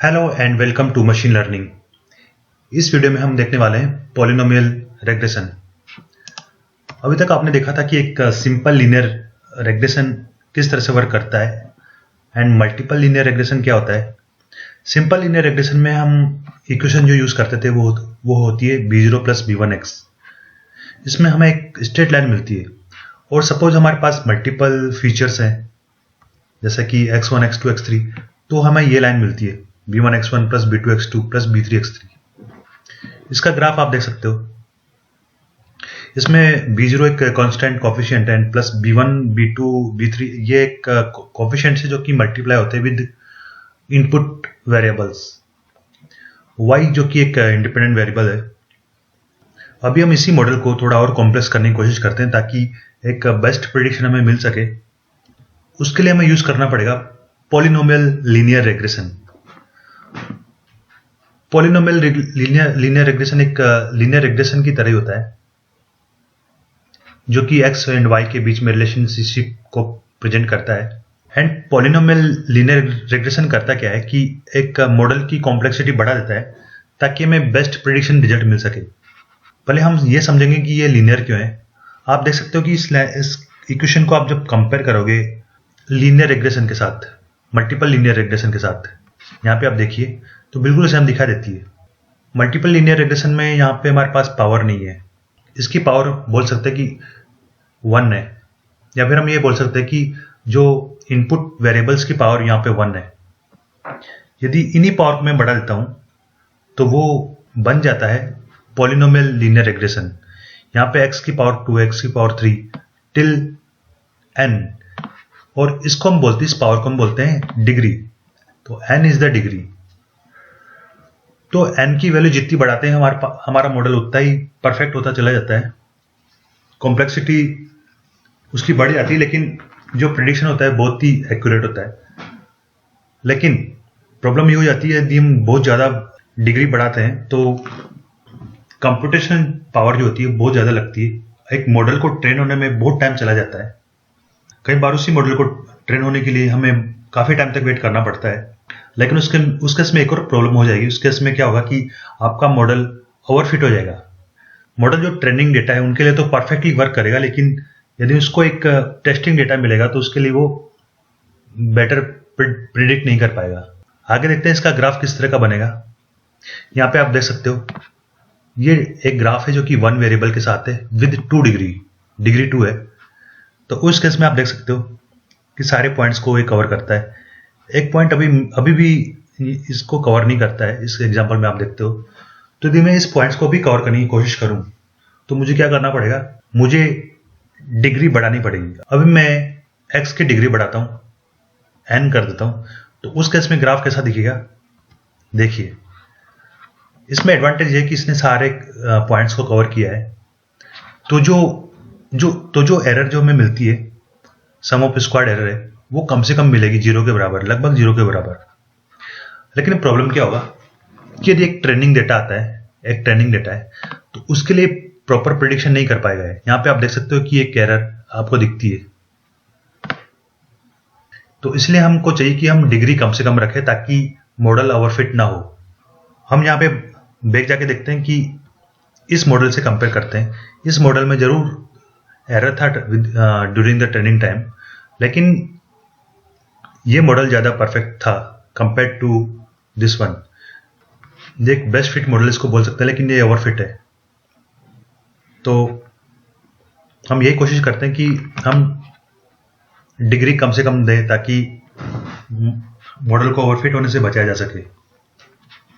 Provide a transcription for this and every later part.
Hello and welcome to machine learning. इस video में हम देखने वाले हैं पॉलिनोमियल रेग्रेशन। अभी तक आपने देखा था कि एक सिंपल लीनियर रेग्रेशन किस तरह से वर्क करता है एंड मल्टीपल लीनियर रेग्रेशन क्या होता है। सिंपल लीनियर रेग्रेशन में हम इक्वेशन जो यूज करते थे वो होती है b0 प्लस b1x। इसमें हमें एक स्ट्रेट लाइन मिलती है और सपोज हमारे पास मल्टीपल फीचर्स हैं जैसे कि x1 x2 x3, तो हमें ये लाइन मिलती है b1x1 plus b2x2 plus b3x3। इसका ग्राफ आप देख सकते हो। इसमें b0 एक कांस्टेंट कोफिशिएंट है प्लस b1 b2 b3 ये एक कोफिशिएंट है जो कि मल्टीप्लाई होते हैं विद इनपुट वेरिएबल्स, y जो कि एक इंडिपेंडेंट वेरिएबल है। अभी हम इसी मॉडल को थोड़ा और कॉम्प्लेक्स करने की कोशिश करते हैं ताकि एक बेस्ट प्रेडिक्शन हमें मिल सके। उसके लिए हमें यूज करना पड़ेगा polynomial linear regression. Polynomial linear regression एक लीनियर रेग्रेशन की तरह ही होता है जो कि x एंड y के बीच में रिलेशनशिप को प्रेजेंट करता है। एंड पॉलिनोमियल लीनियर रेग्रेशन करता क्या है कि एक मॉडल की कॉम्प्लेक्सिटी बढ़ा देता है ताकि हमें बेस्ट प्रेडिक्शन रिजल्ट मिल सके। पहले हम ये समझेंगे कि ये लीनियर क्यों है। आप देख सकते हो कि इस इक्वेशन को आप जब कंपेयर करोगे लीनियर रेग्रेशन के साथ, मल्टीपल लीनियर रेग्रेशन के साथ, यहाँ पे आप देखिए तो बिल्कुल सेम दिखा देती है। मल्टीपल लीनियर रेग्रेशन में यहाँ पे हमारे पास पावर नहीं है, इसकी पावर बोल सकते हैं कि 1 है, या फिर हम ये बोल सकते हैं कि जो इनपुट वेरिएबल्स की पावर यहाँ पे 1 है। यदि इन्हीं पावर को मैं बढ़ा देता हूँ तो वो बन जाता है पॉलिनोमियल लीनियर रेग्रेशन। यहाँ पे x की पावर 2, x की पावर 3 टिल n, और इसको हम बोलते हैं, इस पावर को हम बोलते हैं डिग्री। तो n इज द डिग्री। तो n की वैल्यू जितनी बढ़ाते हैं हमारा मॉडल उतना ही परफेक्ट होता चला जाता है, कॉम्प्लेक्सिटी उसकी बढ़ जाती है, लेकिन जो प्रेडिक्शन होता है बहुत ही एक्यूरेट होता है। लेकिन प्रॉब्लम ये हो जाती है यदि हम बहुत ज़्यादा डिग्री बढ़ाते हैं तो कंप्यूटेशन पावर जो होती है बहुत ज़्यादा लगती है। एक मॉडल को ट्रेन होने में बहुत टाइम चला जाता है। कई बार उसी मॉडल को ट्रेन होने के लिए हमें काफ़ी टाइम तक वेट करना पड़ता है। लेकिन उस केस में एक और प्रॉब्लम हो जाएगी। उस केस में क्या होगा कि आपका मॉडल ओवरफिट हो जाएगा। मॉडल जो ट्रेनिंग डेटा है उनके लिए तो परफेक्टली वर्क करेगा, लेकिन यदि उसको एक टेस्टिंग डेटा मिलेगा तो उसके लिए वो बेटर प्रिडिक्ट नहीं कर पाएगा। आगे देखते हैं इसका ग्राफ किस तरह का बनेगा। यहाँ पे आप देख सकते हो ये एक ग्राफ है जो कि 1 वेरिएबल के साथ है विद 2 डिग्री 2 है। तो उस केस में आप देख सकते हो कि सारे पॉइंट्स को ये कवर करता है। एक पॉइंट अभी भी इसको कवर नहीं करता है। इस एग्जांपल में आप देखते हो। तो यदि मैं इस पॉइंट्स को भी कवर करने की कोशिश करूं तो मुझे क्या करना पड़ेगा, मुझे डिग्री बढ़ानी पड़ेगी। अभी मैं x की डिग्री बढ़ाता हूं, n कर देता हूं, तो उस केस में ग्राफ कैसा दिखेगा देखिए। इसमें एडवांटेज है कि इसने सारे पॉइंट्स को कवर किया है। तो जो एरर जो हमें मिलती है, सम ऑफ स्क्वायर्ड एरर है, वो कम से कम मिलेगी 0 के बराबर, लगभग 0 के बराबर। लेकिन प्रॉब्लम क्या होगा कि यदि एक ट्रेनिंग डेटा आता है, एक ट्रेनिंग डेटा है, तो उसके लिए प्रॉपर प्रेडिक्शन नहीं कर पाएगा। यहाँ पे आप देख सकते हो कि एक एरर आपको दिखती है। तो इसलिए हमको चाहिए कि हम डिग्री कम से कम रखें ताकि मॉडल ओवरफिट ना हो। हम यहाँ पे बैक जाके देखते हैं कि इस मॉडल से कंपेयर करते हैं। इस मॉडल में जरूर एरर था ड्यूरिंग द ट्रेनिंग टाइम, लेकिन ये मॉडल ज़्यादा परफेक्ट था कंपेयर टू दिस वन। ये एक बेस्ट फिट मॉडल इसको बोल सकते हैं, लेकिन ये ओवरफिट है। तो हम यही कोशिश करते हैं कि हम डिग्री कम से कम दें ताकि मॉडल को ओवरफिट होने से बचाया जा सके।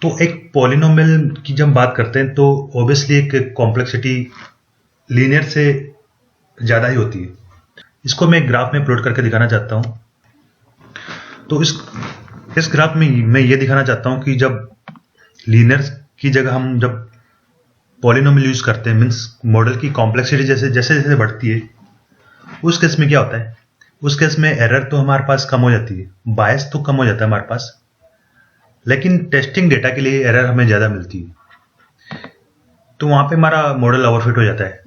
तो एक पॉलिनोमियल की जब बात करते हैं तो ऑब्वियसली एक कॉम्प्लेक्सिटी लीनियर से ज़्यादा ही होती है। इसको मैं एक ग्राफ में प्लॉट करके दिखाना चाहता हूँ। तो इस ग्राफ में मैं ये दिखाना चाहता हूँ कि जब लीनियर की जगह हम जब पॉलिनोमियल यूज करते हैं, मीन्स मॉडल की कॉम्प्लेक्सिटी जैसे जैसे बढ़ती है, उस केस में क्या होता है, उस केस में एरर तो हमारे पास कम हो जाती है, बायस तो कम हो जाता है हमारे पास, लेकिन टेस्टिंग डेटा के लिए एरर हमें ज़्यादा मिलती है। तो वहाँ पे हमारा मॉडल ओवरफिट हो जाता है।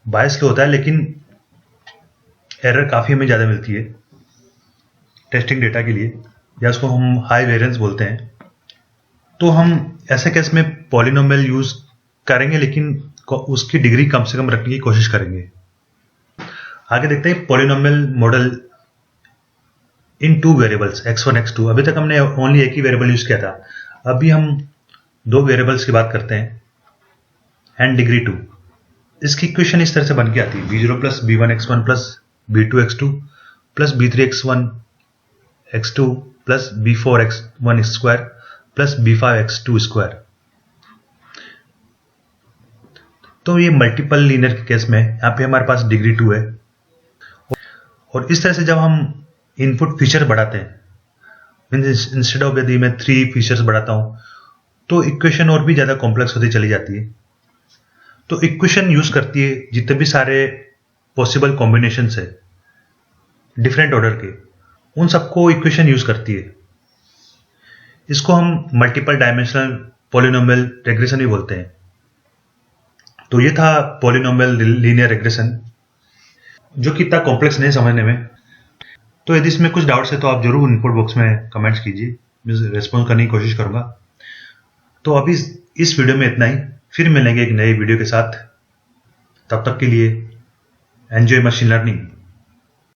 बायस लो होता है लेकिन एरर काफ़ी हमें ज़्यादा मिलती है टेस्टिंग डेटा के लिए। या उसको हम हाई वेरिएंस बोलते हैं, तो हम ऐसे केस में पॉलिनोमियल यूज करेंगे, लेकिन उसकी डिग्री कम से कम रखने की कोशिश करेंगे। आगे देखते हैं पॉलिनोमियल मॉडल इन टू वेरिएबल्स x1 x2। अभी तक हमने ओनली एक ही वेरिएबल यूज किया था, अभी हम दो वेरिएबल्स की बात करते हैं एंड डिग्री 2। इसकी इक्वेशन इस तरह से बन के आती है b0 plus b1 x1 plus b2 x2 plus b3 x1 x2 plus b4 x1 square plus b5 x2 square. तो ये मल्टीपल लीनियर के केस में यहाँ पे हमारे पास डिग्री 2 है, और इस तरह से जब हम इनपुट फीचर बढ़ाते हैं, इंस्टेड ऑफ यदि मैं 3 फीचर्स बढ़ाता हूं, तो इक्वेशन और भी ज्यादा कॉम्प्लेक्स होती चली जाती है। तो इक्वेशन यूज करती है जितने भी सारे पॉसिबल कॉम्बिनेशन है डिफरेंट ऑर्डर के, उन सबको इक्वेशन यूज करती है। इसको हम मल्टीपल डायमेंशनल पॉलिनोमियल रेग्रेशन भी बोलते हैं। तो ये था पॉलिनोमियल लीनियर रेग्रेशन, जो कि इतना कॉम्प्लेक्स नहीं समझने में। तो यदि इसमें कुछ डाउट्स है तो आप जरूर इनपुट बॉक्स में कमेंट्स कीजिए, मैं रिस्पॉन्स करने की कोशिश करूंगा। तो अभी इस वीडियो में इतना ही, फिर मिलेंगे एक नई वीडियो के साथ। तब तक के लिए एंजॉय मशीन लर्निंग।